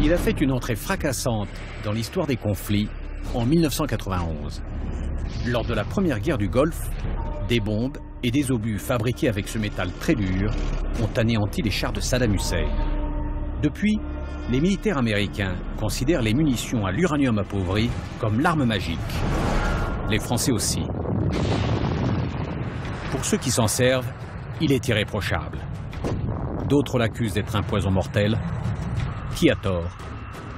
Il a fait une entrée fracassante dans l'histoire des conflits en 1991. Lors de la première guerre du Golfe, des bombes et des obus fabriqués avec ce métal très dur ont anéanti les chars de Saddam Hussein. Depuis, les militaires américains considèrent les munitions à l'uranium appauvri comme l'arme magique. Les Français aussi. Pour ceux qui s'en servent, il est irréprochable. D'autres l'accusent d'être un poison mortel. Qui a tort?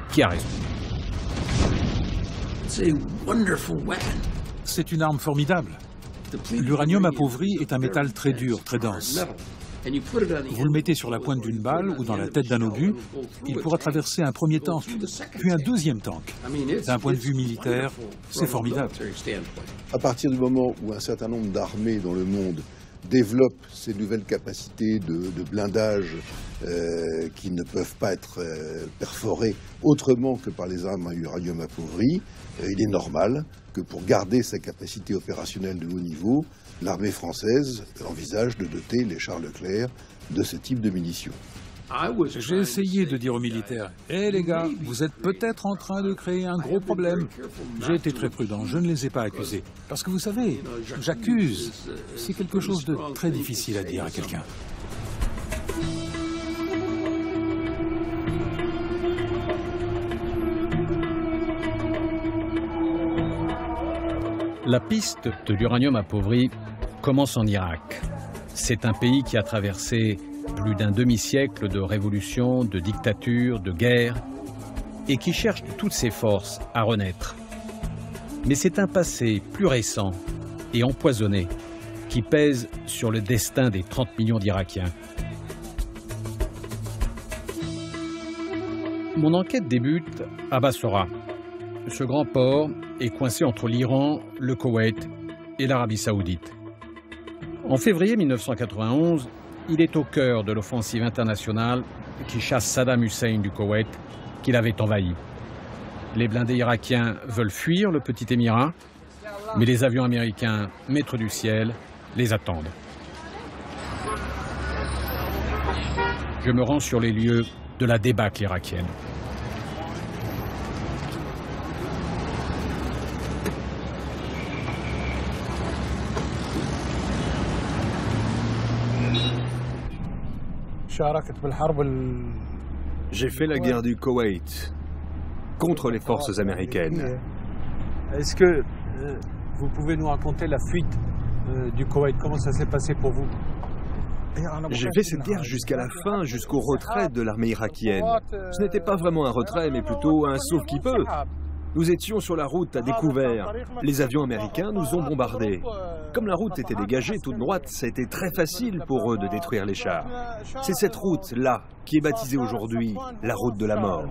Qui a raison? C'est une arme formidable. L'uranium appauvri est un métal très dur, très dense. Vous le mettez sur la pointe d'une balle ou dans la tête d'un obus, il pourra traverser un premier tank, puis un deuxième tank. D'un point de vue militaire, c'est formidable. À partir du moment où un certain nombre d'armées dans le monde développent ces nouvelles capacités de blindage qui ne peuvent pas être perforées autrement que par les armes à uranium appauvri, il est normal que pour garder sa capacité opérationnelle de haut niveau, l'armée française envisage de doter les chars Leclerc de ce type de munitions. J'ai essayé de dire aux militaires, « Hé les gars, vous êtes peut-être en train de créer un gros problème. » J'ai été très prudent, je ne les ai pas accusés. Parce que vous savez, j'accuse. C'est quelque chose de très difficile à dire à quelqu'un. La piste de l'uranium appauvri commence en Irak. C'est un pays qui a traversé plus d'un demi-siècle de révolution, de dictature, de guerre, et qui cherche de toutes ses forces à renaître. Mais c'est un passé plus récent et empoisonné qui pèse sur le destin des 30 millions d'Irakiens. Mon enquête débute à Bassora. Ce grand port est coincé entre l'Iran, le Koweït et l'Arabie saoudite. En février 1991, il est au cœur de l'offensive internationale qui chasse Saddam Hussein du Koweït, qu'il avait envahi. Les blindés irakiens veulent fuir le petit émirat, mais les avions américains, maîtres du ciel, les attendent. Je me rends sur les lieux de la débâcle irakienne. J'ai fait la guerre du Koweït contre les forces américaines. Est-ce que vous pouvez nous raconter la fuite du Koweït? Comment ça s'est passé pour vous? J'ai fait cette guerre jusqu'à la fin, jusqu'au retrait de l'armée irakienne. Ce n'était pas vraiment un retrait, mais plutôt un sauve-qui-peut. Nous étions sur la route à découvert. Les avions américains nous ont bombardés. Comme la route était dégagée toute droite, ça a été très facile pour eux de détruire les chars. C'est cette route-là qui est baptisée aujourd'hui la route de la mort.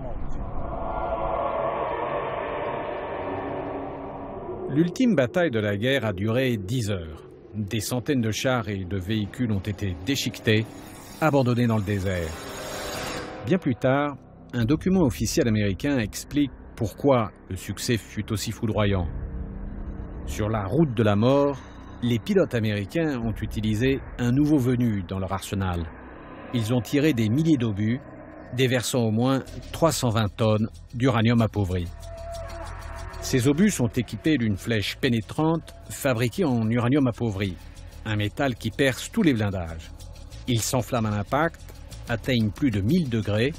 L'ultime bataille de la guerre a duré 10 heures. Des centaines de chars et de véhicules ont été déchiquetés, abandonnés dans le désert. Bien plus tard, un document officiel américain explique pourquoi le succès fut aussi foudroyant. Sur la route de la mort, les pilotes américains ont utilisé un nouveau venu dans leur arsenal. Ils ont tiré des milliers d'obus, déversant au moins 320 tonnes d'uranium appauvri. Ces obus sont équipés d'une flèche pénétrante fabriquée en uranium appauvri, un métal qui perce tous les blindages. Ils s'enflamment à l'impact, atteignent plus de 1000 degrés,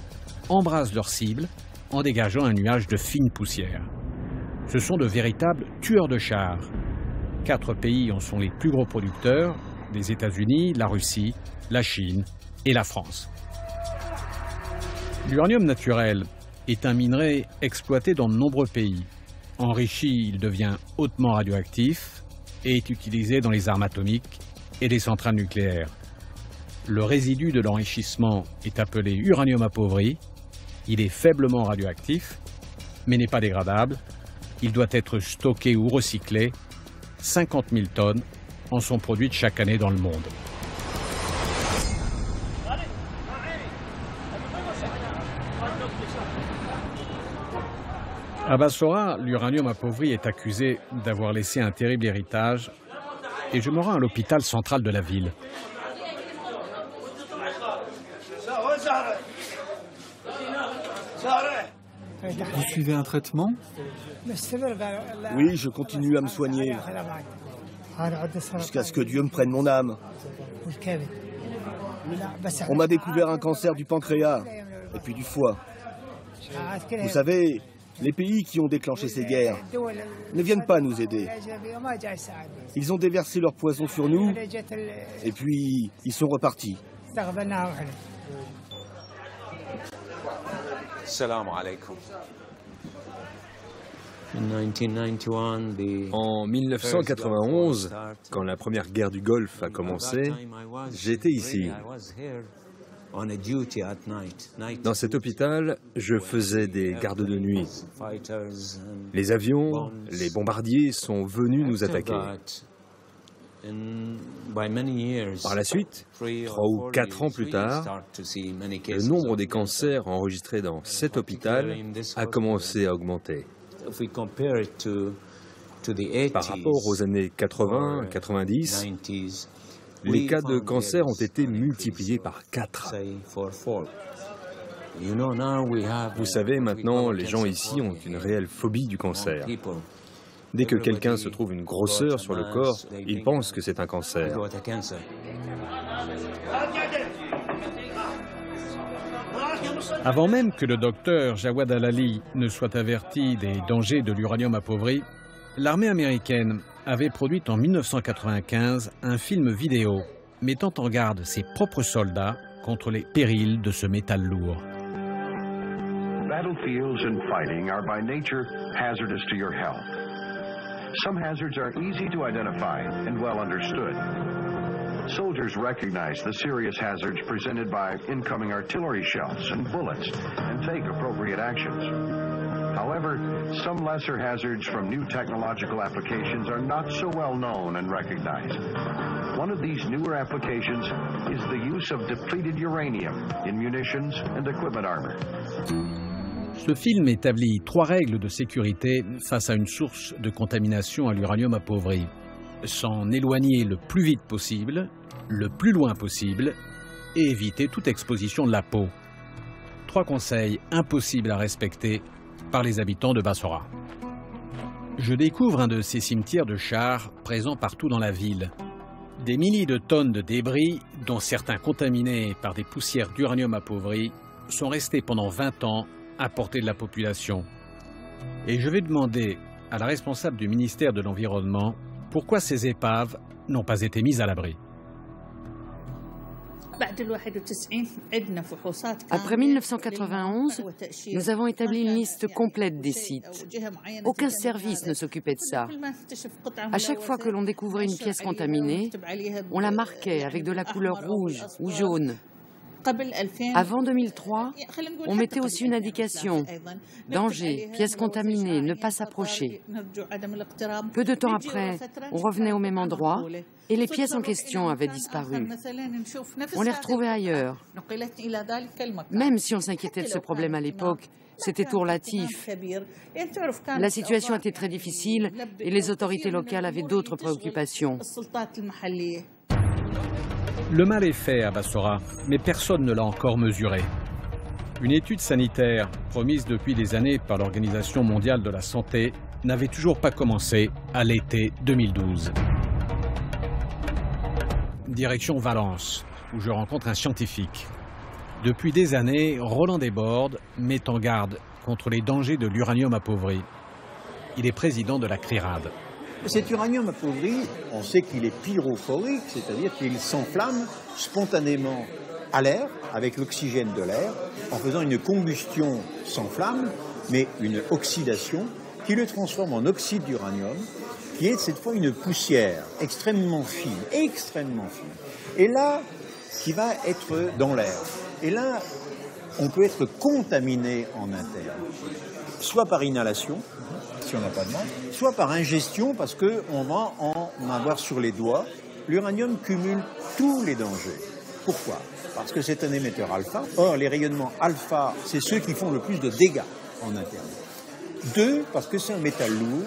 embrasent leur cible en dégageant un nuage de fine poussière. Ce sont de véritables tueurs de chars. 4 pays en sont les plus gros producteurs, les États-Unis, la Russie, la Chine et la France. L'uranium naturel est un minerai exploité dans de nombreux pays. Enrichi, il devient hautement radioactif et est utilisé dans les armes atomiques et les centrales nucléaires. Le résidu de l'enrichissement est appelé uranium appauvri. Il est faiblement radioactif, mais n'est pas dégradable. Il doit être stocké ou recyclé. 50 000 tonnes en sont produites chaque année dans le monde. À Bassora, l'uranium appauvri est accusé d'avoir laissé un terrible héritage et je me rends à l'hôpital central de la ville. Vous suivez un traitement? Oui, je continue à me soigner. Jusqu'à ce que Dieu me prenne mon âme. On m'a découvert un cancer du pancréas et puis du foie. Vous savez, les pays qui ont déclenché ces guerres ne viennent pas nous aider. Ils ont déversé leur poison sur nous et puis ils sont repartis. Salam alaikum. En 1991, quand la première guerre du Golfe a commencé, j'étais ici. Dans cet hôpital, je faisais des gardes de nuit. Les avions, les bombardiers sont venus nous attaquer. Par la suite, 3 ou 4 ans plus tard, le nombre des cancers enregistrés dans cet hôpital a commencé à augmenter. Par rapport aux années 80, 90, les cas de cancer ont été multipliés par 4. Vous savez, maintenant, les gens ici ont une réelle phobie du cancer. Dès que quelqu'un se trouve une grosseur sur le corps, ils pensent que c'est un cancer. Avant même que le docteur Jawad Al-Ali ne soit averti des dangers de l'uranium appauvri, l'armée américaine avait produit en 1995 un film vidéo mettant en garde ses propres soldats contre les périls de ce métal lourd. Battlefields and fighting are by nature hazardous to your health. Some hazards are easy to identify and well understood. Soldiers recognize the serious hazards presented by incoming artillery shells and bullets and take appropriate actions. However, some lesser hazards from new technological applications are not so well known and recognized. One of these newer applications is the use of depleted uranium in munitions and equipment armor. Ce film établit 3 règles de sécurité face à une source de contamination à l'uranium appauvri. S'en éloigner le plus vite possible, le plus loin possible, et éviter toute exposition de la peau. 3 conseils impossibles à respecter par les habitants de Bassora. Je découvre un de ces cimetières de chars présents partout dans la ville. Des milliers de tonnes de débris, dont certains contaminés par des poussières d'uranium appauvri, sont restés pendant 20 ans à portée de la population. Et je vais demander à la responsable du ministère de l'Environnement pourquoi ces épaves n'ont pas été mises à l'abri. Après 1991, nous avons établi une liste complète des sites. Aucun service ne s'occupait de ça. À chaque fois que l'on découvrait une pièce contaminée, on la marquait avec de la couleur rouge ou jaune. Avant 2003, on mettait aussi une indication. Danger, pièce contaminée, ne pas s'approcher. Peu de temps après, on revenait au même endroit et les pièces en question avaient disparu. On les retrouvait ailleurs. Même si on s'inquiétait de ce problème à l'époque, c'était tout relatif. La situation était très difficile et les autorités locales avaient d'autres préoccupations. Le mal est fait à Bassora, mais personne ne l'a encore mesuré. Une étude sanitaire, promise depuis des années par l'Organisation mondiale de la santé, n'avait toujours pas commencé à l'été 2012. Direction Valence, où je rencontre un scientifique. Depuis des années, Roland Desbordes met en garde contre les dangers de l'uranium appauvri. Il est président de la CRIRAD. Cet uranium appauvri, on sait qu'il est pyrophorique, c'est-à-dire qu'il s'enflamme spontanément à l'air, avec l'oxygène de l'air, en faisant une combustion sans flamme, mais une oxydation qui le transforme en oxyde d'uranium, qui est cette fois une poussière extrêmement fine, et là, qui va être dans l'air. Et là, on peut être contaminé en interne, soit par inhalation, si on n'a pas de mal, soit par ingestion, parce qu'on va en avoir sur les doigts. L'uranium cumule tous les dangers. Pourquoi? Parce que c'est un émetteur alpha. Or, les rayonnements alpha, c'est ceux qui font le plus de dégâts en interne. 2, parce que c'est un métal lourd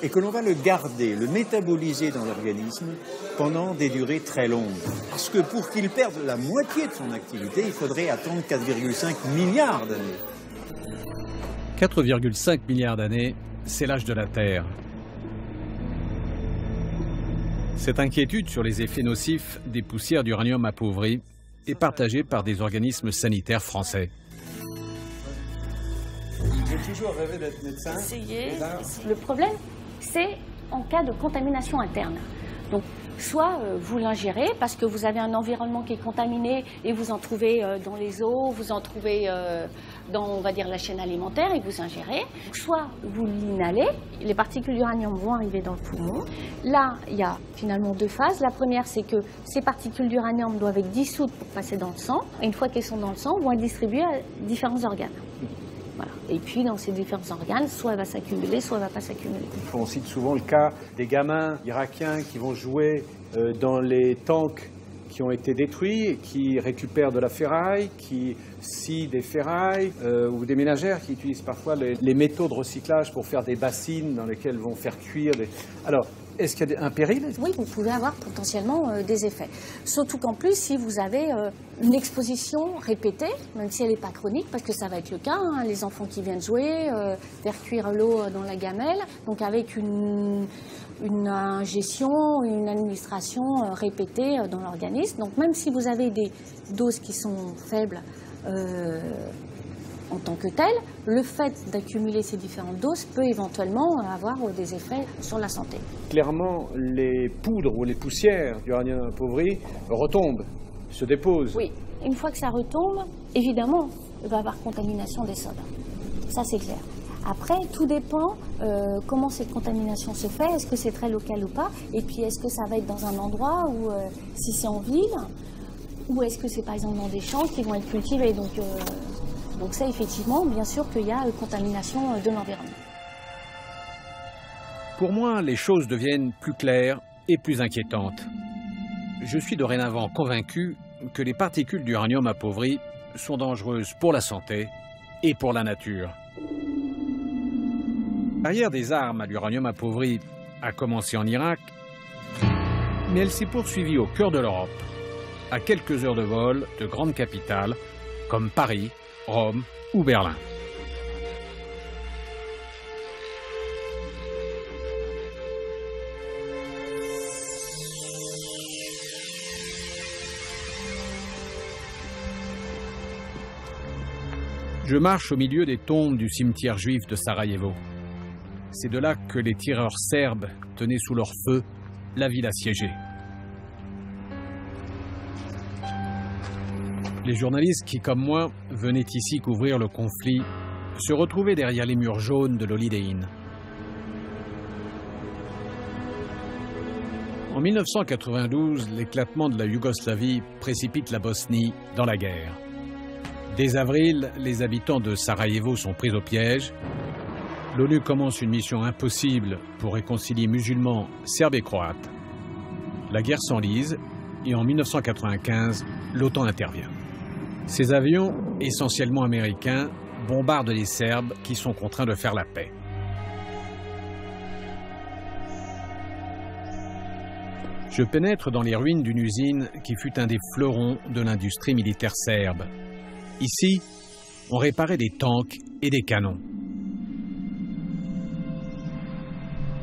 et que l'on va le garder, le métaboliser dans l'organisme pendant des durées très longues. Parce que pour qu'il perde la moitié de son activité, il faudrait attendre 4,5 milliards d'années. 4,5 milliards d'années, c'est l'âge de la Terre. Cette inquiétude sur les effets nocifs des poussières d'uranium appauvri est partagée par des organismes sanitaires français. J'ai toujours rêvé d'être médecin. Le problème, c'est en cas de contamination interne. Donc, soit vous l'ingérez parce que vous avez un environnement qui est contaminé et vous en trouvez dans les eaux, vous en trouvez dans, on va dire, la chaîne alimentaire et vous ingérez. Soit vous l'inhalez, les particules d'uranium vont arriver dans le poumon. Là, il y a finalement deux phases. La première, c'est que ces particules d'uranium doivent être dissoutes pour passer dans le sang. Et une fois qu'elles sont dans le sang, vont être distribuées à différents organes. Voilà. Et puis, dans ces différents organes, soit elle va s'accumuler, soit elle ne va pas s'accumuler. On cite souvent le cas des gamins irakiens qui vont jouer dans les tanks qui ont été détruits, qui récupèrent de la ferraille, qui scient des ferrailles, ou des ménagères qui utilisent parfois les métaux de recyclage pour faire des bassines dans lesquelles vont faire cuire des... Alors, est-ce qu'il y a un péril? Oui, vous pouvez avoir potentiellement des effets. Surtout qu'en plus, si vous avez une exposition répétée, même si elle n'est pas chronique, parce que ça va être le cas, hein, les enfants qui viennent jouer, faire cuire l'eau dans la gamelle, donc avec une ingestion, une administration répétée dans l'organisme. Donc même si vous avez des doses qui sont faibles en tant que telles, le fait d'accumuler ces différentes doses peut éventuellement avoir des effets sur la santé. Clairement, les poudres ou les poussières d'uranium appauvri retombent, se déposent. Oui, une fois que ça retombe, évidemment, il va y avoir contamination des sols. Ça, c'est clair. Après, tout dépend comment cette contamination se fait, est-ce que c'est très local ou pas, et puis est-ce que ça va être dans un endroit où, si c'est en ville, ou est-ce que c'est par exemple dans des champs qui vont être cultivés. Donc ça, effectivement, bien sûr qu'il y a contamination de l'environnement. Pour moi, les choses deviennent plus claires et plus inquiétantes. Je suis dorénavant convaincu que les particules d'uranium appauvri sont dangereuses pour la santé et pour la nature. La carrière des armes à l'uranium appauvri a commencé en Irak, mais elle s'est poursuivie au cœur de l'Europe, à quelques heures de vol de grandes capitales comme Paris, Rome ou Berlin. Je marche au milieu des tombes du cimetière juif de Sarajevo. C'est de là que les tireurs serbes tenaient sous leur feu la ville assiégée. Les journalistes qui, comme moi, venaient ici couvrir le conflit, se retrouvaient derrière les murs jaunes de l'Holiday Inn. En 1992, l'éclatement de la Yougoslavie précipite la Bosnie dans la guerre. Dès avril, les habitants de Sarajevo sont pris au piège. L'ONU commence une mission impossible pour réconcilier musulmans, serbes et croates. La guerre s'enlise et en 1995, l'OTAN intervient. Ces avions, essentiellement américains, bombardent les Serbes qui sont contraints de faire la paix. Je pénètre dans les ruines d'une usine qui fut un des fleurons de l'industrie militaire serbe. Ici, on réparait des tanks et des canons.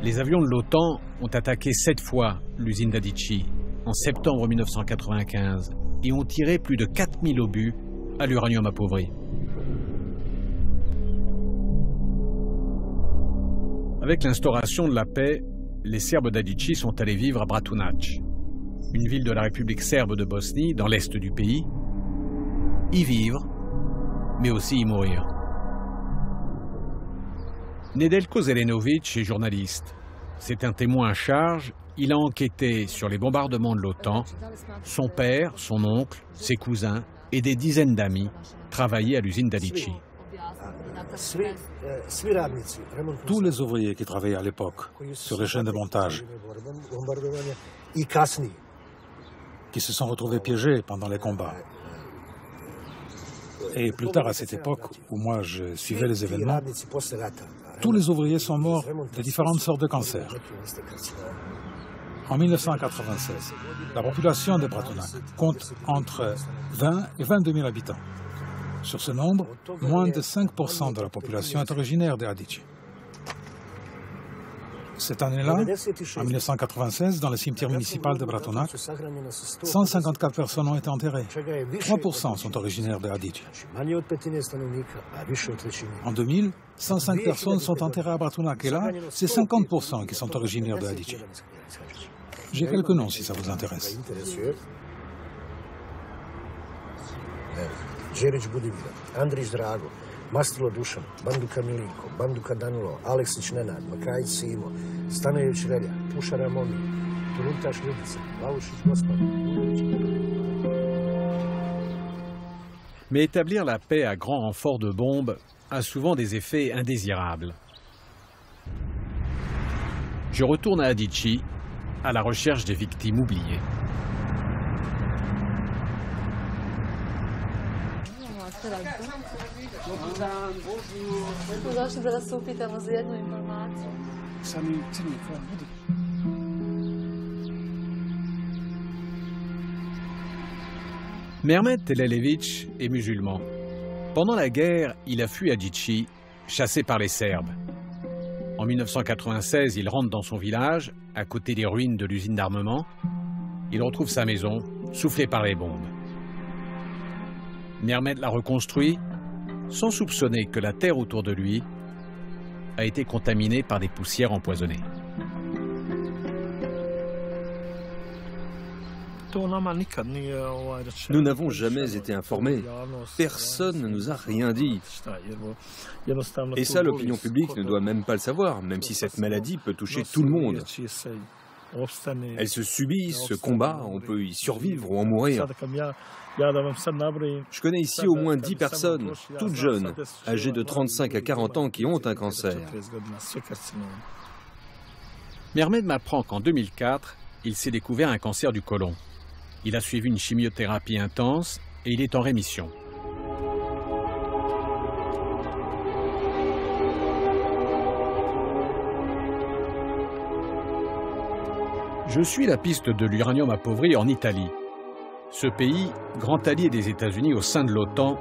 Les avions de l'OTAN ont attaqué 7 fois l'usine d'Adici en septembre 1995 et ont tiré plus de 4000 obus à l'uranium appauvri. Avec l'instauration de la paix, les Serbes d'Adici sont allés vivre à Bratunac, une ville de la République serbe de Bosnie, dans l'est du pays, y vivre, mais aussi y mourir. Nedeljko Zelenović est journaliste. C'est un témoin à charge. Il a enquêté sur les bombardements de l'OTAN. Son père, son oncle, ses cousins et des dizaines d'amis travaillaient à l'usine d'Adici. Tous les ouvriers qui travaillaient à l'époque sur les chaînes de montage, qui se sont retrouvés piégés pendant les combats. Et plus tard, à cette époque où moi je suivais les événements, tous les ouvriers sont morts de différentes sortes de cancers. En 1996, la population de Bratunac compte entre 20 et 22 000 habitants. Sur ce nombre, moins de 5% de la population est originaire de Adici. Cette année-là, en 1996, dans le cimetière municipal de Bratunac, 154 personnes ont été enterrées. 3% sont originaires de Adici. En 2000, 105 personnes sont enterrées à Bratunac et là, c'est 50% qui sont originaires de Adici. J'ai quelques noms si ça vous intéresse. Đerić Budimir, Andrić Drago, Mastrilo Dušan, Banduka Milinko, Banduka Danilo, Aleksić Nenad, Makajić Simo, Stanojević Relja, Puša Ramoni, Turuntaš Ljubica, Laušić Gospar. Mais établir la paix à grand renfort de bombes a souvent des effets indésirables. Je retourne à Adici, à la recherche des victimes oubliées. Mehmet Telelević est musulman. Pendant la guerre, il a fui Adici, chassé par les Serbes. En 1996, il rentre dans son village, à côté des ruines de l'usine d'armement. Il retrouve sa maison, soufflée par les bombes. Mehmet l'a reconstruit, sans soupçonner que la terre autour de lui a été contaminée par des poussières empoisonnées. Nous n'avons jamais été informés. Personne ne nous a rien dit. Et ça, l'opinion publique ne doit même pas le savoir, même si cette maladie peut toucher tout le monde. Elle se subit, se combat, on peut y survivre ou en mourir. Je connais ici au moins 10 personnes, toutes jeunes, âgées de 35 à 40 ans, qui ont un cancer. Mehmet m'apprend qu'en 2004, il s'est découvert un cancer du côlon. Il a suivi une chimiothérapie intense et il est en rémission. Je suis la piste de l'uranium appauvri en Italie. Ce pays, grand allié des États-Unis au sein de l'OTAN,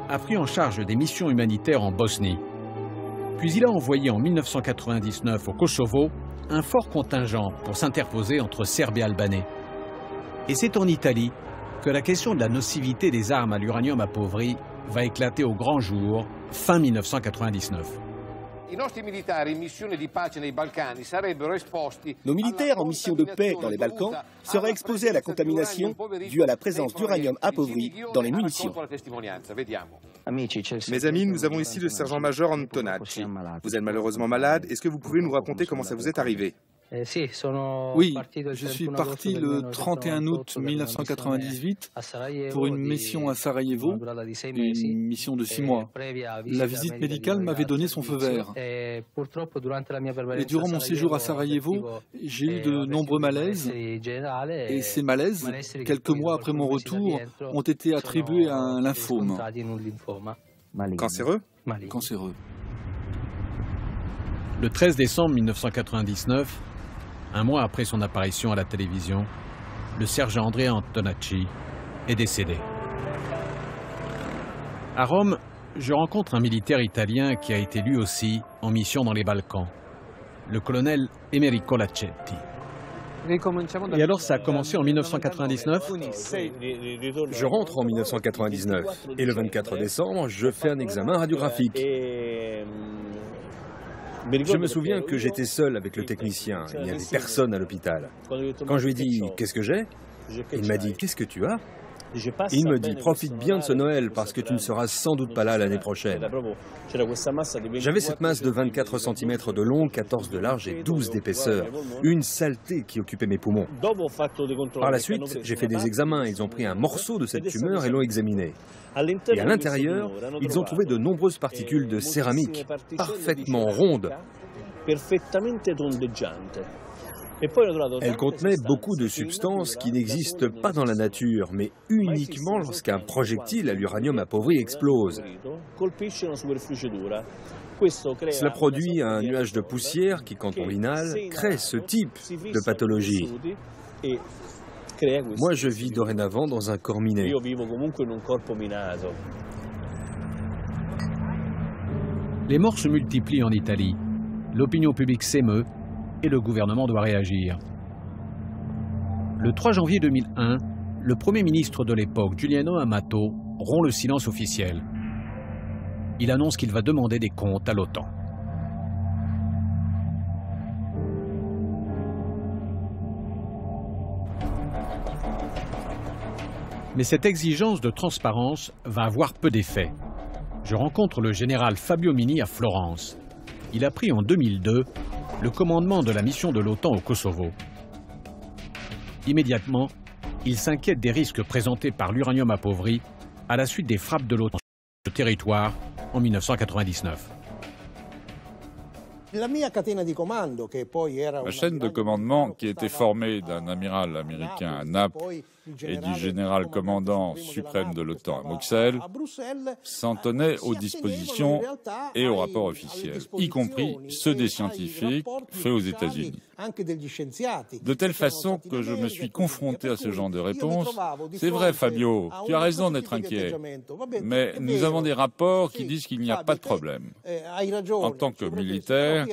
a pris en charge des missions humanitaires en Bosnie. Puis il a envoyé en 1999 au Kosovo un fort contingent pour s'interposer entre Serbes et Albanais. Et c'est en Italie que la question de la nocivité des armes à l'uranium appauvri va éclater au grand jour, fin 1999. Nos militaires en mission de paix dans les Balkans seraient exposés à la contamination due à la présence d'uranium appauvri dans les munitions. Mes amis, nous avons ici le sergent-major Antonacci. Vous êtes malheureusement malade. Est-ce que vous pouvez nous raconter comment ça vous est arrivé ? Oui, je suis parti le 31 août 1998 pour une mission à Sarajevo, une mission de 6 mois. La visite médicale m'avait donné son feu vert. Et durant mon séjour à Sarajevo, j'ai eu de nombreux malaises. Et ces malaises, quelques mois après mon retour, ont été attribués à un lymphome. Cancéreux ? Cancéreux. Le 13 décembre 1999, un mois après son apparition à la télévision, le sergent Andrea Antonacci est décédé. À Rome, je rencontre un militaire italien qui a été lui aussi en mission dans les Balkans, le colonel Emerico Lacetti. Et alors, ça a commencé en 1999 ? Je rentre en 1999 et le 24 décembre, je fais un examen radiographique. Je me souviens que j'étais seul avec le technicien, il n'y avait personne à l'hôpital. Quand je lui ai dit « Qu'est-ce que j'ai ?», il m'a dit « Qu'est-ce que tu as ?» Il me dit « Profite bien de ce Noël parce que tu ne seras sans doute pas là l'année prochaine. » J'avais cette masse de 24 cm de long, 14 de large et 12 d'épaisseur. Une saleté qui occupait mes poumons. Par la suite, j'ai fait des examens. Ils ont pris un morceau de cette tumeur et l'ont examiné. Et à l'intérieur, ils ont trouvé de nombreuses particules de céramique, parfaitement rondes. Elle contenait beaucoup de substances qui n'existent pas dans la nature, mais uniquement lorsqu'un projectile à l'uranium appauvri explose. Cela produit un nuage de poussière qui, quand on l'inhale, crée ce type de pathologie. Moi, je vis dorénavant dans un corps miné. Les morts se multiplient en Italie. L'opinion publique s'émeut et le gouvernement doit réagir. Le 3 janvier 2001, le Premier ministre de l'époque, Giuliano Amato, rompt le silence officiel. Il annonce qu'il va demander des comptes à l'OTAN. Mais cette exigence de transparence va avoir peu d'effet. Je rencontre le général Fabio Mini à Florence. Il a pris en 2002 le commandement de la mission de l'OTAN au Kosovo. Immédiatement, il s'inquiète des risques présentés par l'uranium appauvri à la suite des frappes de l'OTAN sur le territoire en 1999. Ma chaîne de commandement, qui était formée d'un amiral américain à Naples et du général commandant suprême de l'OTAN à Bruxelles, s'en tenait aux dispositions et aux rapports officiels, y compris ceux des scientifiques faits aux États-Unis. De telle façon que je me suis confronté à ce genre de réponse. C'est vrai, Fabio, tu as raison d'être inquiet, mais nous avons des rapports qui disent qu'il n'y a pas de problème. En tant que militaires,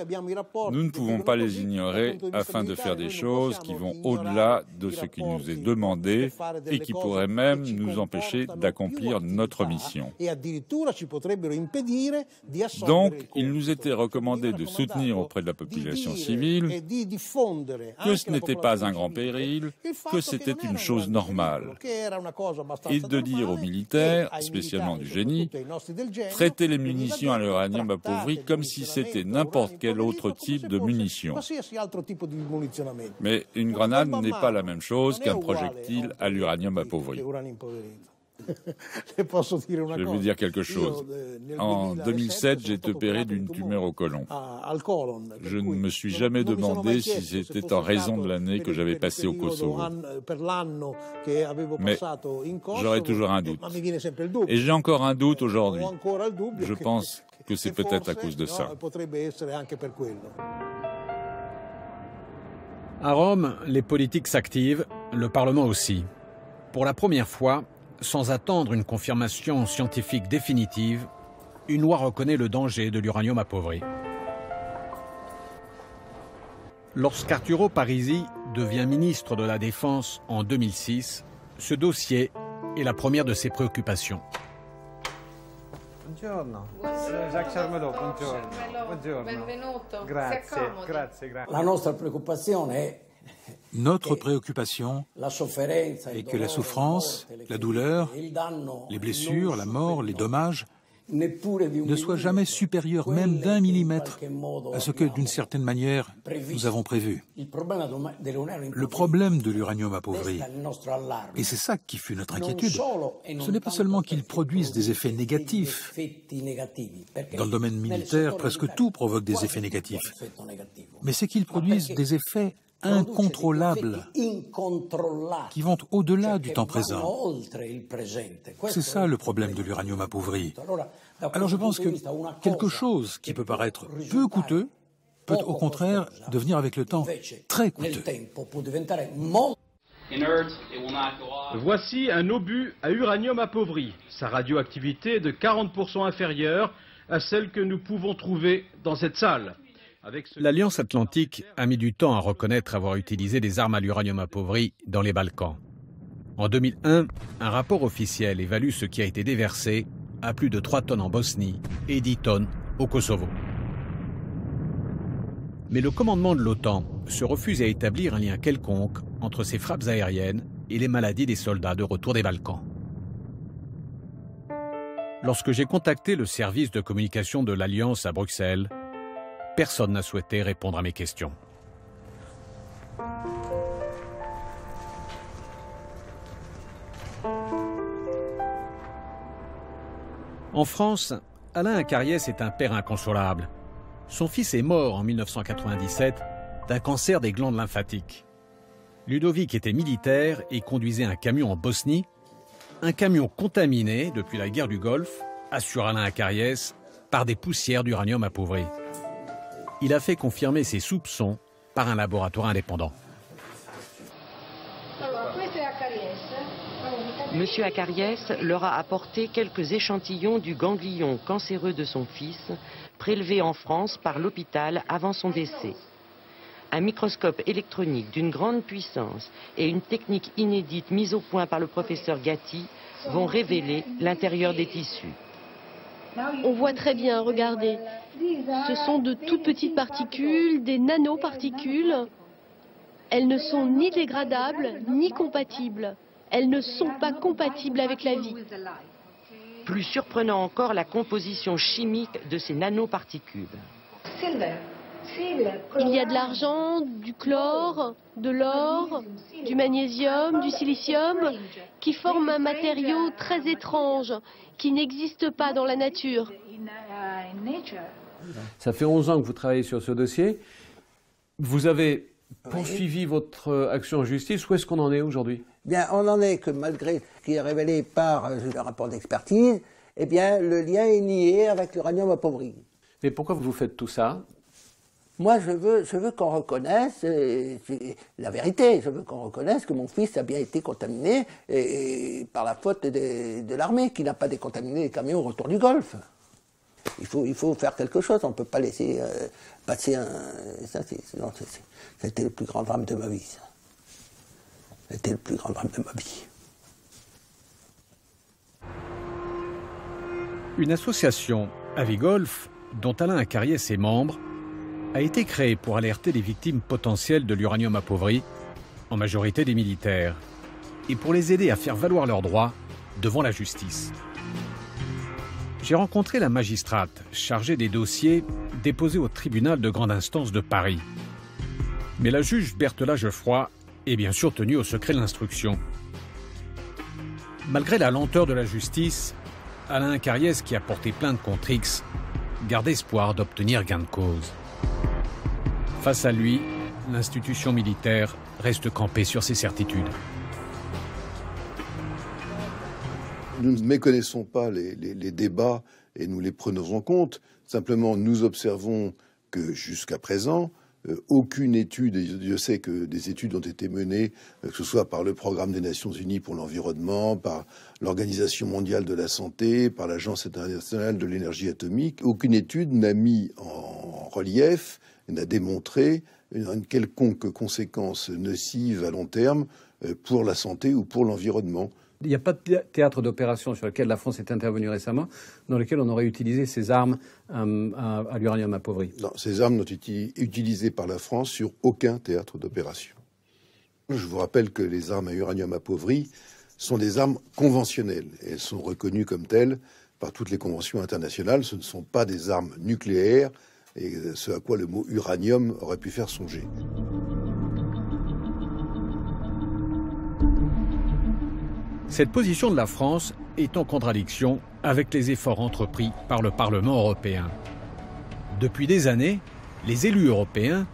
nous ne pouvons pas les ignorer afin de faire des choses qui vont au-delà de ce qui nous est demandé et qui pourraient même nous empêcher d'accomplir notre mission. Donc, il nous était recommandé de soutenir auprès de la population civile que ce n'était pas un grand péril, que c'était une chose normale, et de dire aux militaires, spécialement du génie, traiter les munitions à l'uranium appauvri comme si c'était n'importe quel autre type de munitions. Mais une grenade n'est pas la même chose qu'un projectile à l'uranium appauvri. Je vais vous dire quelque chose. En 2007, j'ai été opéré d'une tumeur au côlon. Je ne me suis jamais demandé si c'était en raison de l'année que j'avais passée au Kosovo. Mais j'aurais toujours un doute. Et j'ai encore un doute aujourd'hui. Je pense que c'est peut-être à cause de ça. À Rome, les politiques s'activent, le Parlement aussi. Pour la première fois, sans attendre une confirmation scientifique définitive, une loi reconnaît le danger de l'uranium appauvri. Lorsqu'Arturo Parisi devient ministre de la Défense en 2006, ce dossier est la première de ses préoccupations. Buongiorno. Jacques Charmelot, buongiorno. Buongiorno. Benvenuto. Grazie, grazie, grazie. La nostra preoccupazione è Notre préoccupation est que la souffrance, la douleur, les blessures, la mort, les dommages ne soient jamais supérieurs même d'1 millimètre à ce que, d'une certaine manière, nous avons prévu. Le problème de l'uranium appauvri, et c'est ça qui fut notre inquiétude, ce n'est pas seulement qu'il produise des effets négatifs. Dans le domaine militaire, presque tout provoque des effets négatifs. Mais c'est qu'il produise des effets incontrôlables qui vont au-delà du temps présent. C'est ça le problème de l'uranium appauvri. Alors je pense que quelque chose qui peut paraître peu coûteux peut au contraire devenir avec le temps très coûteux. Voici un obus à uranium appauvri. Sa radioactivité est de 40% inférieure à celle que nous pouvons trouver dans cette salle. L'Alliance Atlantique a mis du temps à reconnaître avoir utilisé des armes à l'uranium appauvri dans les Balkans. En 2001, un rapport officiel évalue ce qui a été déversé à plus de 3 tonnes en Bosnie et 10 tonnes au Kosovo. Mais le commandement de l'OTAN se refuse à établir un lien quelconque entre ces frappes aériennes et les maladies des soldats de retour des Balkans. Lorsque j'ai contacté le service de communication de l'Alliance à Bruxelles, personne n'a souhaité répondre à mes questions. En France, Alain Acariès est un père inconsolable. Son fils est mort en 1997 d'un cancer des glandes lymphatiques. Ludovic était militaire et conduisait un camion en Bosnie, un camion contaminé depuis la guerre du Golfe, assure Alain Acariès, par des poussières d'uranium appauvri. Il a fait confirmer ses soupçons par un laboratoire indépendant. Monsieur Acariès leur a apporté quelques échantillons du ganglion cancéreux de son fils, prélevé en France par l'hôpital avant son décès. Un microscope électronique d'une grande puissance et une technique inédite mise au point par le professeur Gatti vont révéler l'intérieur des tissus. On voit très bien, regardez. Ce sont de toutes petites particules, des nanoparticules. Elles ne sont ni dégradables, ni compatibles. Elles ne sont pas compatibles avec la vie. Plus surprenant encore, la composition chimique de ces nanoparticules. Il y a de l'argent, du chlore, de l'or, du magnésium, du silicium, qui forment un matériau très étrange, qui n'existe pas dans la nature. Ça fait 11 ans que vous travaillez sur ce dossier. Vous avez poursuivi votre action en justice. Où est-ce qu'on en est aujourd'hui? Bien, on en est que malgré ce qui est révélé par le rapport d'expertise, eh bien, le lien est nié avec l'uranium appauvri. Mais pourquoi vous faites tout ça? Moi, je veux qu'on reconnaisse la vérité. Je veux qu'on reconnaisse que mon fils a bien été contaminé et par la faute de l'armée, qui n'a pas décontaminé les camions au retour du Golfe. Il faut faire quelque chose. On ne peut pas laisser passer un... C'était le plus grand drame de ma vie, ça. C'était le plus grand drame de ma vie. Une association, Avigolf, dont Alain Acariès est membre, a été créée pour alerter les victimes potentielles de l'uranium appauvri, en majorité des militaires, et pour les aider à faire valoir leurs droits devant la justice. J'ai rencontré la magistrate chargée des dossiers déposés au tribunal de grande instance de Paris. Mais la juge Bertela Geoffroy est bien sûr tenue au secret de l'instruction. Malgré la lenteur de la justice, Alain Acariès, qui a porté plainte contre X, garde espoir d'obtenir gain de cause. Face à lui, l'institution militaire reste campée sur ses certitudes. Nous ne méconnaissons pas les débats et nous les prenons en compte. Simplement, nous observons que jusqu'à présent, aucune étude, et je sais que des études ont été menées, que ce soit par le Programme des Nations Unies pour l'environnement, par l'Organisation mondiale de la santé, par l'Agence internationale de l'énergie atomique, aucune étude n'a mis en relief, n'a démontré une quelconque conséquence nocive à long terme pour la santé ou pour l'environnement. Il n'y a pas de théâtre d'opération sur lequel la France est intervenue récemment, dans lequel on aurait utilisé ces armes à l'uranium appauvri. Non, ces armes n'ont été utilisées par la France sur aucun théâtre d'opération. Je vous rappelle que les armes à uranium appauvri sont des armes conventionnelles. Elles sont reconnues comme telles par toutes les conventions internationales. Ce ne sont pas des armes nucléaires, et ce à quoi le mot uranium aurait pu faire songer. Cette position de la France est en contradiction avec les efforts entrepris par le Parlement européen. Depuis des années, les élus européens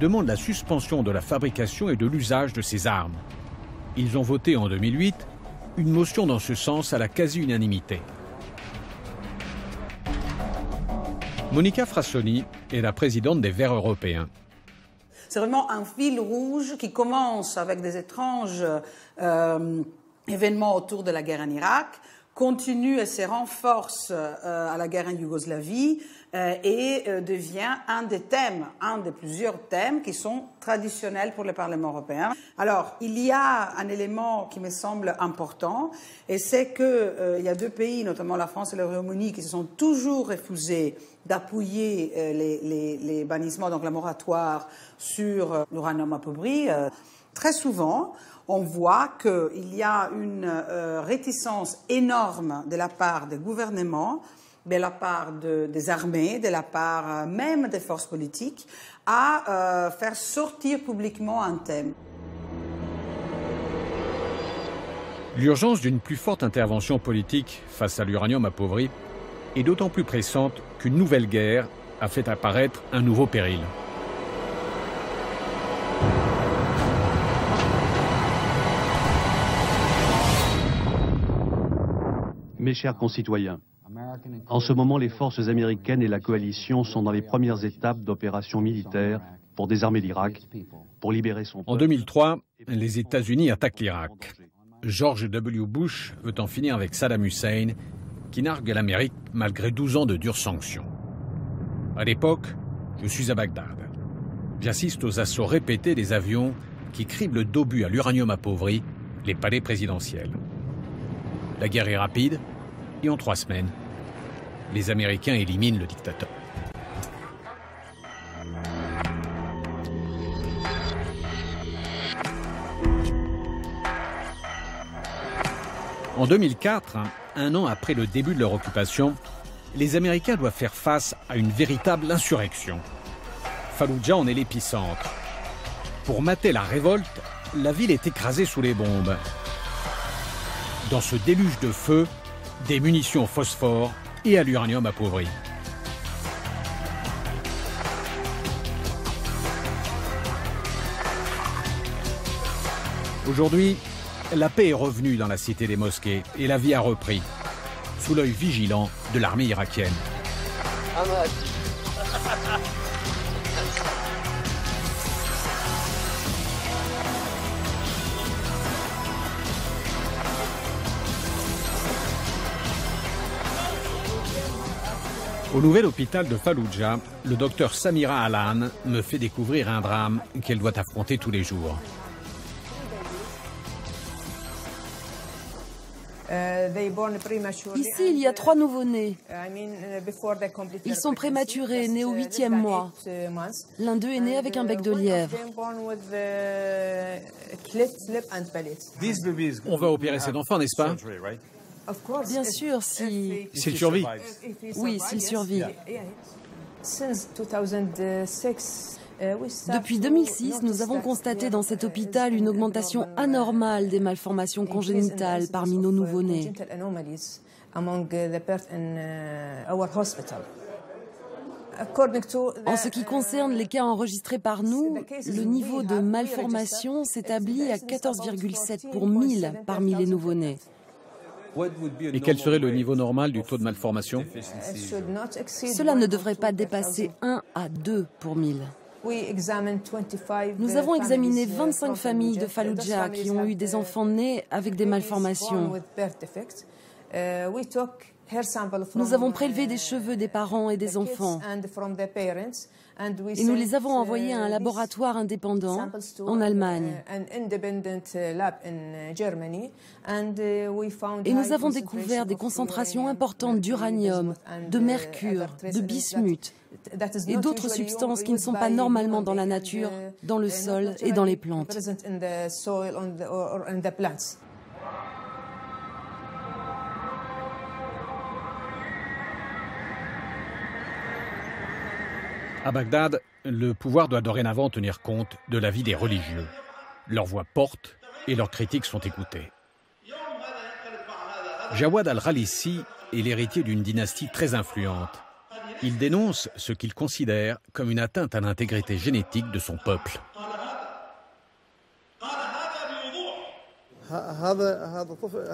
demandent la suspension de la fabrication et de l'usage de ces armes. Ils ont voté en 2008 une motion dans ce sens à la quasi-unanimité. Monica Frassoni est la présidente des Verts européens. C'est vraiment un fil rouge qui commence avec des étranges événements autour de la guerre en Irak, continue et se renforce à la guerre en Yougoslavie et devient un des plusieurs thèmes qui sont traditionnels pour le Parlement européen. Alors, il y a un élément qui me semble important, et c'est qu'il y a deux pays, notamment la France et le Royaume-Uni, qui se sont toujours refusés d'appuyer les bannissements, donc la moratoire sur l'uranium appauvri. Très souvent, on voit qu'il y a une réticence énorme de la part des gouvernements, de la part des armées, de la part même des forces politiques, à faire sortir publiquement un thème. L'urgence d'une plus forte intervention politique face à l'uranium appauvri est d'autant plus pressante qu'une nouvelle guerre a fait apparaître un nouveau péril. Mes chers concitoyens, en ce moment, les forces américaines et la coalition sont dans les premières étapes d'opérations militaires pour désarmer l'Irak pour libérer son peuple. En 2003, les États-Unis attaquent l'Irak. George W. Bush veut en finir avec Saddam Hussein, qui nargue l'Amérique malgré 12 ans de dures sanctions. À l'époque, je suis à Bagdad. J'assiste aux assauts répétés des avions qui criblent d'obus à l'uranium appauvri les palais présidentiels. La guerre est rapide et en 3 semaines, les Américains éliminent le dictateur. En 2004, un an après le début de leur occupation, les Américains doivent faire face à une véritable insurrection. Falloujah en est l'épicentre. Pour mater la révolte, la ville est écrasée sous les bombes. Dans ce déluge de feu, des munitions au phosphore et à l'uranium appauvri. Aujourd'hui, la paix est revenue dans la cité des mosquées et la vie a repris, sous l'œil vigilant de l'armée irakienne. Au nouvel hôpital de Falloujah, le docteur Samira Alan me fait découvrir un drame qu'elle doit affronter tous les jours. Ici, il y a 3 nouveau-nés. Ils sont prématurés, nés au 8e mois. L'un d'eux est né avec un bec de lièvre. On va opérer cet enfant, n'est-ce pas? Bien sûr, si... S'il survit. Oui, s'il survit. Depuis 2006, nous avons constaté dans cet hôpital une augmentation anormale des malformations congénitales parmi nos nouveau-nés. En ce qui concerne les cas enregistrés par nous, le niveau de malformation s'établit à 14,7 pour 1000 parmi les nouveau-nés. Et quel serait le niveau normal du taux de malformation? Cela ne devrait pas dépasser 1 à 2 pour 1000. Nous avons examiné 25 familles de Falloujah qui ont eu des enfants nés avec des malformations. Nous avons prélevé des cheveux des parents et des enfants et nous les avons envoyés à un laboratoire indépendant en Allemagne. Et nous avons découvert des concentrations importantes d'uranium, de mercure, de bismuth et d'autres substances qui ne sont pas normalement dans la nature, dans le sol et dans les plantes. À Bagdad, le pouvoir doit dorénavant tenir compte de la vie des religieux. Leur voix porte et leurs critiques sont écoutées. Jawad al-Ralissi est l'héritier d'une dynastie très influente. Il dénonce ce qu'il considère comme une atteinte à l'intégrité génétique de son peuple.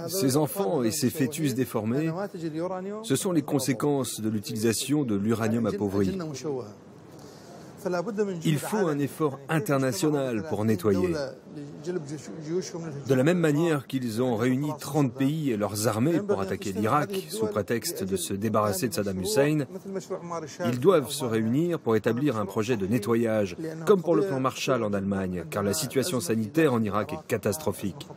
Ces enfants et ces fœtus déformés, ce sont les conséquences de l'utilisation de l'uranium appauvri. Il faut un effort international pour nettoyer. De la même manière qu'ils ont réuni 30 pays et leurs armées pour attaquer l'Irak, sous prétexte de se débarrasser de Saddam Hussein, ils doivent se réunir pour établir un projet de nettoyage, comme pour le plan Marshall en Allemagne, car la situation sanitaire en Irak est catastrophique.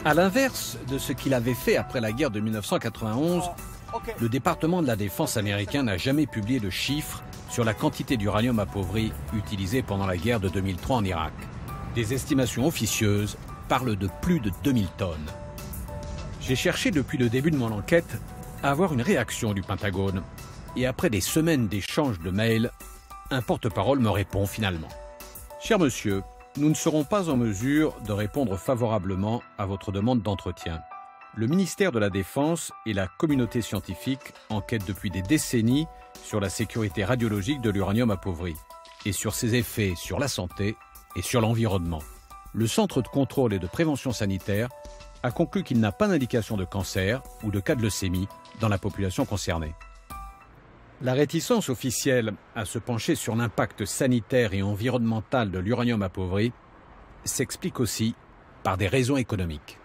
À l'inverse de ce qu'il avait fait après la guerre de 1991, le département de la Défense américain n'a jamais publié de chiffres sur la quantité d'uranium appauvri utilisé pendant la guerre de 2003 en Irak. Des estimations officieuses parlent de plus de 2000 tonnes. J'ai cherché depuis le début de mon enquête à avoir une réaction du Pentagone. Et après des semaines d'échanges de mails, un porte-parole me répond finalement. Cher monsieur, nous ne serons pas en mesure de répondre favorablement à votre demande d'entretien. Le ministère de la Défense et la communauté scientifique enquêtent depuis des décennies sur la sécurité radiologique de l'uranium appauvri et sur ses effets sur la santé et sur l'environnement. Le Centre de contrôle et de prévention sanitaire a conclu qu'il n'a pas d'indication de cancer ou de cas de leucémie dans la population concernée. La réticence officielle à se pencher sur l'impact sanitaire et environnemental de l'uranium appauvri s'explique aussi par des raisons économiques.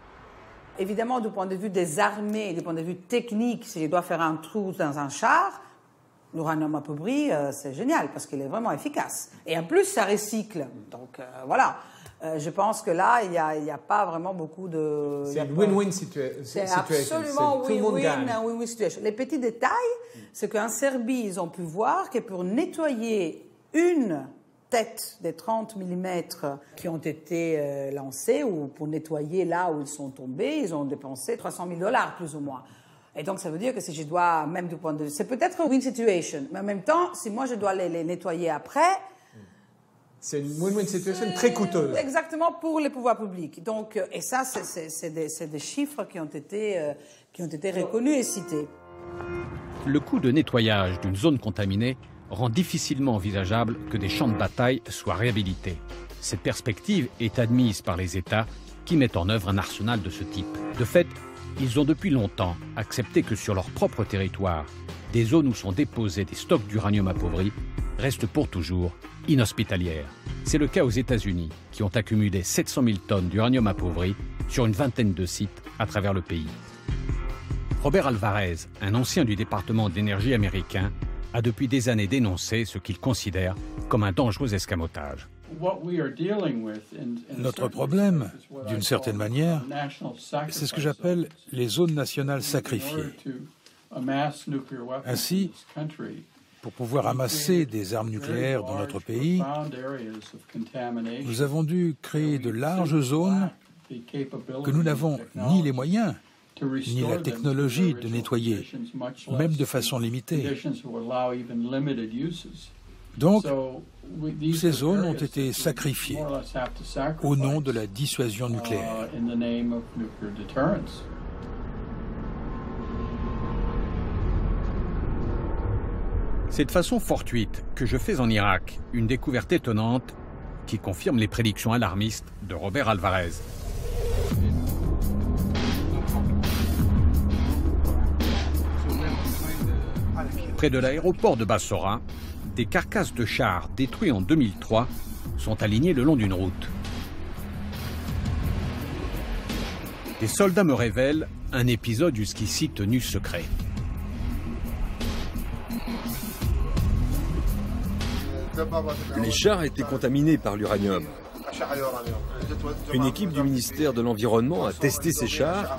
Évidemment, du point de vue des armées, du point de vue technique, si je dois faire un trou dans un char, l'uranium appauvri, c'est génial parce qu'il est vraiment efficace. Et en plus, ça recycle. Donc voilà. Je pense que là, il n'y a pas vraiment beaucoup de... C'est une win-win situation. C'est absolument win-win situation. Les petits détails, c'est qu'en Serbie, ils ont pu voir que pour nettoyer une tête des 30 mm qui ont été lancées, ou pour nettoyer là où ils sont tombés, ils ont dépensé $300 000 plus ou moins. Et donc, ça veut dire que si je dois, même du point de vue... C'est peut-être une win situation, mais en même temps, si moi je dois les nettoyer après... C'est une win-win situation très coûteuse. Exactement, pour les pouvoirs publics. Donc, et ça, c'est des chiffres qui ont été reconnus et cités. Le coût de nettoyage d'une zone contaminée rend difficilement envisageable que des champs de bataille soient réhabilités. Cette perspective est admise par les États qui mettent en œuvre un arsenal de ce type. De fait, ils ont depuis longtemps accepté que sur leur propre territoire, des zones où sont déposés des stocks d'uranium appauvri restent pour toujours inhospitalières. C'est le cas aux États-Unis, qui ont accumulé 700 000 tonnes d'uranium appauvri sur une vingtaine de sites à travers le pays. Robert Alvarez, un ancien du département de l'énergie américain, a depuis des années dénoncé ce qu'il considère comme un dangereux escamotage. Notre problème, d'une certaine manière, c'est ce que j'appelle les zones nationales sacrifiées. Ainsi, pour pouvoir amasser des armes nucléaires dans notre pays, nous avons dû créer de larges zones que nous n'avons ni les moyens, ni la technologie de nettoyer, même de façon limitée. Donc, ces zones ont été sacrifiées au nom de la dissuasion nucléaire. C'est de façon fortuite que je fais en Irak une découverte étonnante qui confirme les prédictions alarmistes de Robert Alvarez. Près de l'aéroport de Bassora, des carcasses de chars détruits en 2003 sont alignées le long d'une route. Des soldats me révèlent un épisode jusqu'ici tenu secret. Les chars étaient contaminés par l'uranium. Une équipe du ministère de l'Environnement a testé ces chars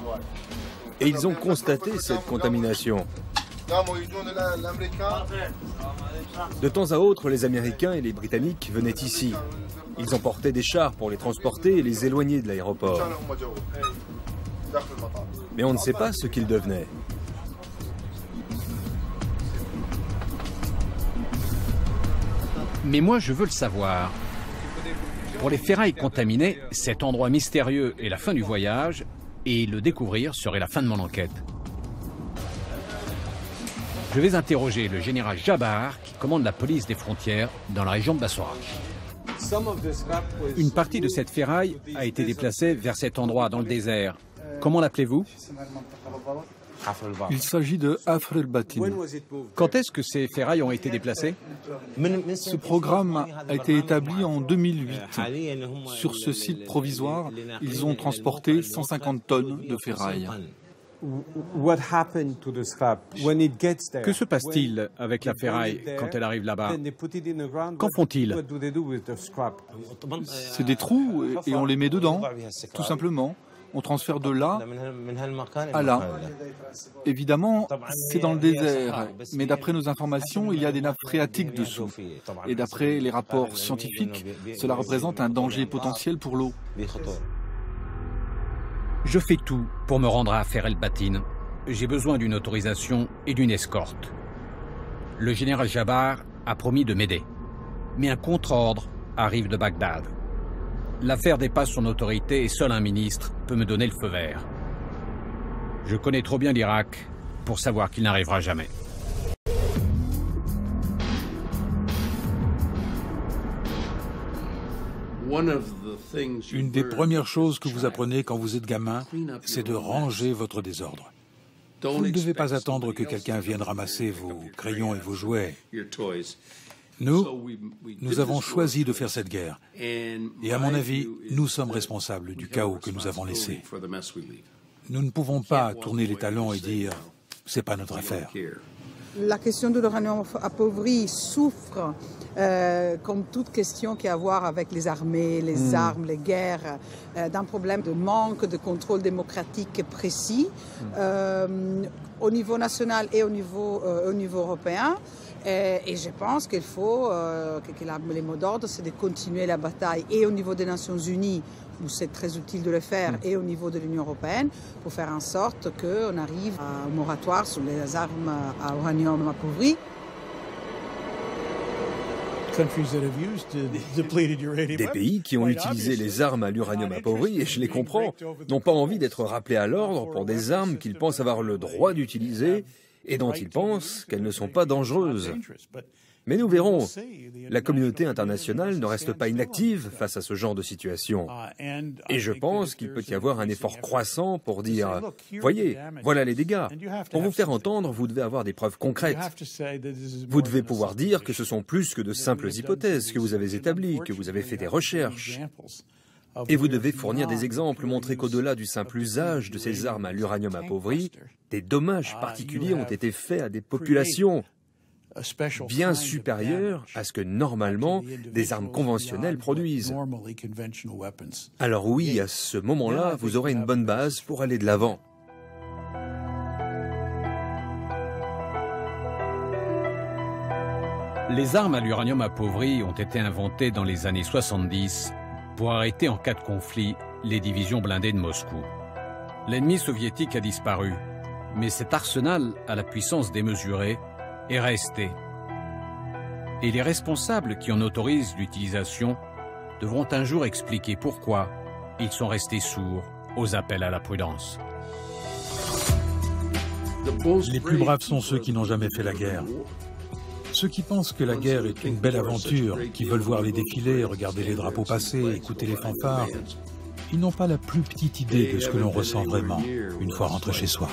et ils ont constaté cette contamination. De temps à autre, les Américains et les Britanniques venaient ici. Ils emportaient des chars pour les transporter et les éloigner de l'aéroport. Mais on ne sait pas ce qu'ils devenaient. Mais moi, je veux le savoir. Pour les ferrailles contaminées, cet endroit mystérieux est la fin du voyage, et le découvrir serait la fin de mon enquête. Je vais interroger le général Jabbar, qui commande la police des frontières dans la région de Bassora. Une partie de cette ferraille a été déplacée vers cet endroit dans le désert. Comment l'appelez-vous ? Il s'agit de Hafr el-Batin. Quand est-ce que ces ferrailles ont été déplacées ? Ce programme a été établi en 2008. Sur ce site provisoire, ils ont transporté 150 tonnes de ferraille. Que se passe-t-il avec la ferraille quand elle arrive là-bas ? Qu'en font-ils ? C'est des trous et on les met dedans, tout simplement. On transfère de là à là. Évidemment, c'est dans le désert, mais d'après nos informations, il y a des nappes phréatiques dessous. Et d'après les rapports scientifiques, cela représente un danger potentiel pour l'eau. Je fais tout pour me rendre à Hafr el-Batin. J'ai besoin d'une autorisation et d'une escorte. Le général Jabbar a promis de m'aider. Mais un contre-ordre arrive de Bagdad. L'affaire dépasse son autorité et seul un ministre peut me donner le feu vert. Je connais trop bien l'Irak pour savoir qu'il n'arrivera jamais. Une des premières choses que vous apprenez quand vous êtes gamin, c'est de ranger votre désordre. Vous ne devez pas attendre que quelqu'un vienne ramasser vos crayons et vos jouets. Nous avons choisi de faire cette guerre. Et à mon avis, nous sommes responsables du chaos que nous avons laissé. Nous ne pouvons pas tourner les talons et dire « c'est pas notre affaire ». La question de l'uranium appauvri souffre, comme toute question qui a à voir avec les armées, les armes, les guerres, d'un problème de manque de contrôle démocratique précis au niveau national et au niveau européen. Et je pense qu'il faut que les mots d'ordre, c'est de continuer la bataille et au niveau des Nations Unies, où c'est très utile de le faire, et au niveau de l'Union européenne, pour faire en sorte qu'on arrive à un moratoire sur les armes à uranium appauvri. Des pays qui ont utilisé les armes à l'uranium appauvri, et je les comprends, n'ont pas envie d'être rappelés à l'ordre pour des armes qu'ils pensent avoir le droit d'utiliser et dont ils pensent qu'elles ne sont pas dangereuses. Mais nous verrons, la communauté internationale ne reste pas inactive face à ce genre de situation. Et je pense qu'il peut y avoir un effort croissant pour dire « Voyez, voilà les dégâts ». Pour vous faire entendre, vous devez avoir des preuves concrètes. Vous devez pouvoir dire que ce sont plus que de simples hypothèses que vous avez établies, que vous avez fait des recherches. Et vous devez fournir des exemples, montrer qu'au-delà du simple usage de ces armes à l'uranium appauvri, des dommages particuliers ont été faits à des populations bien supérieurs à ce que normalement des armes conventionnelles produisent. Alors oui, à ce moment-là, vous aurez une bonne base pour aller de l'avant. Les armes à l'uranium appauvri ont été inventées dans les années 70 pour arrêter en cas de conflit les divisions blindées de Moscou. L'ennemi soviétique a disparu, mais cet arsenal à la puissance démesurée est resté. Et les responsables qui en autorisent l'utilisation devront un jour expliquer pourquoi ils sont restés sourds aux appels à la prudence. Les plus braves sont ceux qui n'ont jamais fait la guerre. Ceux qui pensent que la guerre est une belle aventure, qui veulent voir les défilés, regarder les drapeaux passer, écouter les fanfares, ils n'ont pas la plus petite idée de ce que l'on ressent vraiment une fois rentré chez soi.